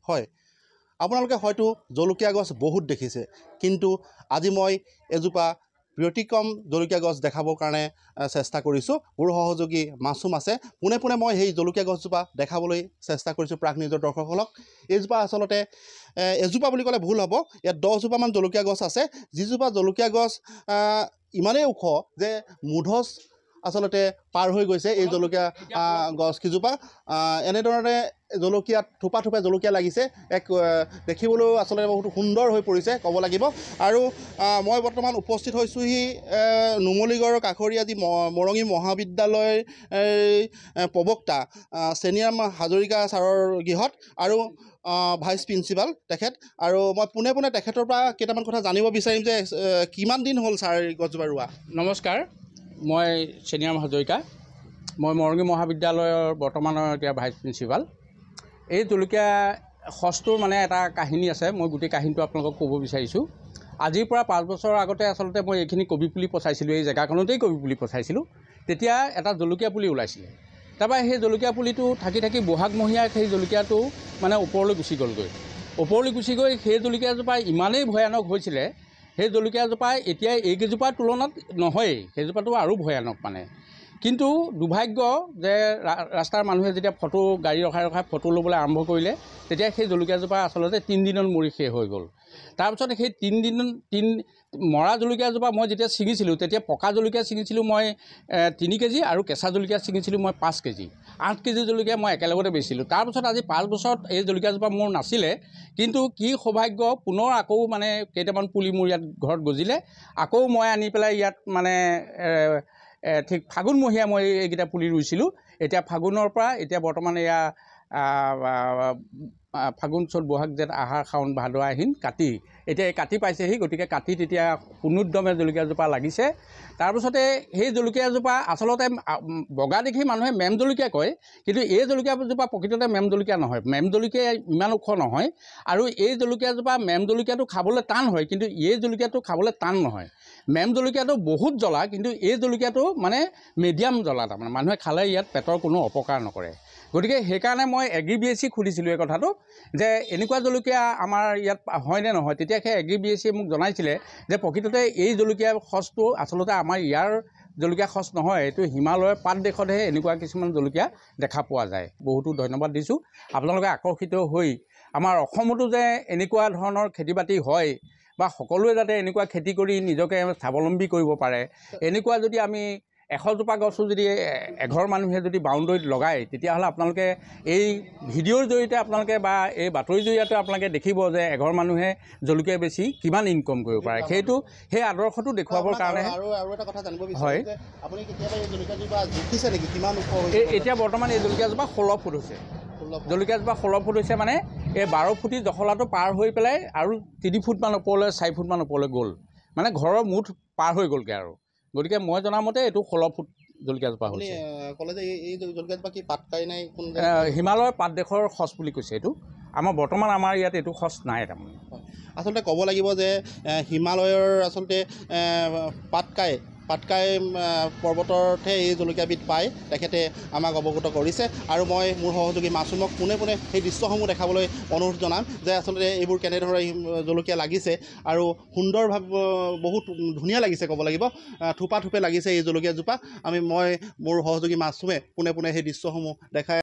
হয় আপোনালোকে হয়তো জলকীয়া গছ বহুত দেখিছে কিন্তু আজি মই এজোপা ব্যতিক্ৰম জলকীয়া গছ দেখাবৰ কাৰণে চেষ্টা কৰিছোঁ মোৰ সহযোগী মাছুম আছে পোনে পোনে মই সেই জলকীয়া গছজোপা দেখাবলৈ চেষ্টা কৰিছোঁ প্ৰাক নিউজৰ দৰ্শকসকলক এইজোপা আচলতে এজোপা বুলি ক'লে ভুল হ'ব ইয়াত 10জোপামান জলকীয়া গছ আছে যিজোপা জলকীয়া গছ ইমানেই ওখ যে মুধচ আচলতে পাৰ হৈ গৈছে এই জলকীয়া গছ কিজোপা এনেধৰণে জলকীয়াত থোপা থোপা জলকীয়া লাগিছে এক দেখিবলৈ আচলতে বহুত সুন্দৰ হৈ পৰিছে ক'ব লাগিব আৰু মই বৰ্তমান উপস্থিত হৈছোঁহি নুমলীগড়ৰ কাষৰীয়া যি মৰঙী মহাবিদ্যালয়ৰ প্ৰবক্তা চেনিৰাম হাজৰিকা ছাৰৰ গৃহত আৰু ভাইচ প্ৰিন্সিপাল তেখেত আৰু মই পোনে পোনে তেখেতৰ পৰা কেইটামান কথা জানিব বিচাৰিম যে কিমান দিন হ'ল ছাৰ গছজোপা ৰোৱা নমস্কাৰ মই চেনিৰাম হাজৰিকা মই মৰঙী মহাবিদ্যালয়ৰ বৰ্তমানৰ এতিয়া ভাইচ প্ৰিন্সিপাল এই জলকীয়া সচটোৰ মানে এটা কাহিনী আছে মই গোটেই কাহিনীটো আপোনালোকক ক'ব বিচাৰিছোঁ আজিৰ পৰা 5 বছৰ আগতে আচলতে মই এইখিনি কবি পুলি পচাইছিলোঁ এই জেগাখনতেই কবি পুলি পচাইছিলোঁ তেতিয়া এটা জলকীয়া পুলি ওলাইছিলে তাৰপৰা সেই জলকীয়া পুলিটো থাকি থাকি বহাগমহীয়া সেই জলকীয়াটো মানে ওপৰলৈ গুচি গ'লগৈ সেই জলকীয়াজোপা ইমানেই ভয়ানক হৈছিলে সেই জলকীয়াজোপা এতিয়া এইকেইজোপাৰ তুলনাত নহয়েই সেইজোপাটো আৰু ভয়ানক মানে কিন্তু দুৰ্ভাগ্য যে ৰাস্তাৰ মানুহে যেতিয়া গাড়ী ৰখাই ফটো ল'বলৈ আৰম্ভ কৰিলে তেতিয়া সেই জলকীয়াজোপা আচলতে 3 দিনত মৰি শেষ হৈ গ'ল তাৰপিছত সেই 3 মৰা জলকীয়াজোপা মই যেতিয়া ছিঙিছিলোঁ তেতিয়া পকা জলকীয়া ছিঙিছিলোঁ মই 3 কেজি আৰু কেঁচা জলকীয়া ছিঙিছিলোঁ মই 5 কেজি 8 কেজি জলকীয়া মই একেলগতে বেচিছিলোঁ তাৰপিছত আজি 5 বছৰত এই জলকীয়াজোপা মোৰ নাছিলে কিন্তু কি সৌভাগ্য পুনৰ আকৌ মানে কেইটামান পুলি মোৰ ইয়াত ঘৰত গজিলে আকৌ মই আনি পেলাই ইয়াত মানে ঠিক ফাগুনমহীয়া মই এইকেইটা পুলি ৰুইছিলোঁ এতিয়া ফাগুনৰ পৰা এতিয়া বৰ্তমান এয়া ফাগুন চ'ত বহাগ জেঠ আহাৰ শাওণ ভাদ আহিন কাতি এতিয়া এই কাতি পাইছেহি গতিকে কাতিত এতিয়া পুনুদ্যমে জলকীয়াজোপা লাগিছে তাৰপিছতে সেই জলকীয়াজোপা আচলতে বগা দেখি মানুহে মেম জলকীয়া কয় কিন্তু এই জলকীয়াজোপা প্ৰকৃততে মেম জলকীয়া নহয় মেম জলকীয়া ইমান ওখ নহয় আৰু এই জলকীয়াজোপা মেম জলকীয়াটো খাবলৈ টান হয় কিন্তু এই জলকীয়াটো খাবলৈ টান নহয় মেম জলকীয়াটো বহুত জ্বলা কিন্তু এই জলকীয়াটো মানে মিডিয়াম জ্বলা তাৰমানে মানুহে খালে ইয়াত পেটৰ কোনো অপকাৰ নকৰে গতিকে সেইকাৰণে মই এগ্ৰি-BSc সুধিছিলোঁ এই কথাটো যে এনেকুৱা জলকীয়া আমাৰ ইয়াত হয়নে নহয় তেতিয়া সেই এগ্ৰি-BScয়ে মোক জনাইছিলে যে প্ৰকৃততে এই জলকীয়া সচটো আচলতে আমাৰ ইয়াৰ জলকীয়া সচ নহয় এইটো হিমালয়ৰ পাত দেশতহে এনেকুৱা কিছুমান জলকীয়া দেখা পোৱা যায় বহুতো ধন্যবাদ দিছোঁ আপোনালোকে আকৰ্ষিত হৈ আমাৰ অসমতো যে এনেকুৱা ধৰণৰ খেতি বাতি হয় বা সকলোৱে যাতে এনেকুৱা খেতি কৰি নিজকে স্বাৱলম্বী কৰিব পাৰে এনেকুৱা যদি আমি 100জোপা গছো যদি এঘৰ মানুহে যদি বাউণ্ডৰীত লগায় তেতিয়াহ'লে আপোনালোকে এই ভিডিঅ'ৰ জৰিয়তে আপোনালোকে বা এই বাতৰিৰ জৰিয়তে আপোনালোকে দেখিব যে এঘৰ মানুহে জলকীয়া বেছি কিমান ইনকম কৰিব পাৰে সেই আদৰ্শটো দেখুৱাবৰ কাৰণে আৰু এটা কথা জানিব বিচাৰিছোঁ যে আপুনি কেতিয়াবা এই জলকীয়াজোপা জুখিছে নেকি কিমান ওখ হৈছে এতিয়া বৰ্তমান এই জলকীয়াজোপা 16 ফুট হৈছে জলকীয়াজোপা 16 ফুট হৈছে মানে এই 12 ফুটি জখলাটো পাৰ হৈ পেলাই আৰু 3 ফুটমান ওপৰলৈ 4 ফুটমান ওপৰলৈ গ'ল মানে ঘৰৰ মুঠ পাৰ হৈ গ'লগৈ আৰু গতিকে মই জনামতে এইটো 16 ফুট জলকীয়াজোপা হৈছে ক'লে যে এই জলকীয়াজোপা কি পাতকাই নাই হিমালয়ৰ পাত দেশৰ সচ বুলি কৈছে এইটো বৰ্তমান আমাৰ ইয়াত এইটো সচ নাই তাৰমানে আচলতে ক'ব লাগিব যে হিমালয়ৰ আচলতে পাটকাই পৰ্বততহে এই জলকীয়াবিধ পায় তেখেতে আমাক অৱগত কৰিছে আৰু মই মোৰ সহযোগী মাছুমক পোনে পোনে সেই দৃশ্যসমূহ দেখাবলৈ অনুৰোধ জনাম যে আচলতে এইবোৰ কেনেদৰে জলকীয়া লাগিছে আৰু সুন্দৰভাৱে বহুত ধুনীয়া লাগিছে ক'ব লাগিব থোপা থোপে লাগিছে এই জলকীয়াজোপা মই মোৰ সহযোগী মাছুমে পোনে পোনে সেই দৃশ্যসমূহ দেখাই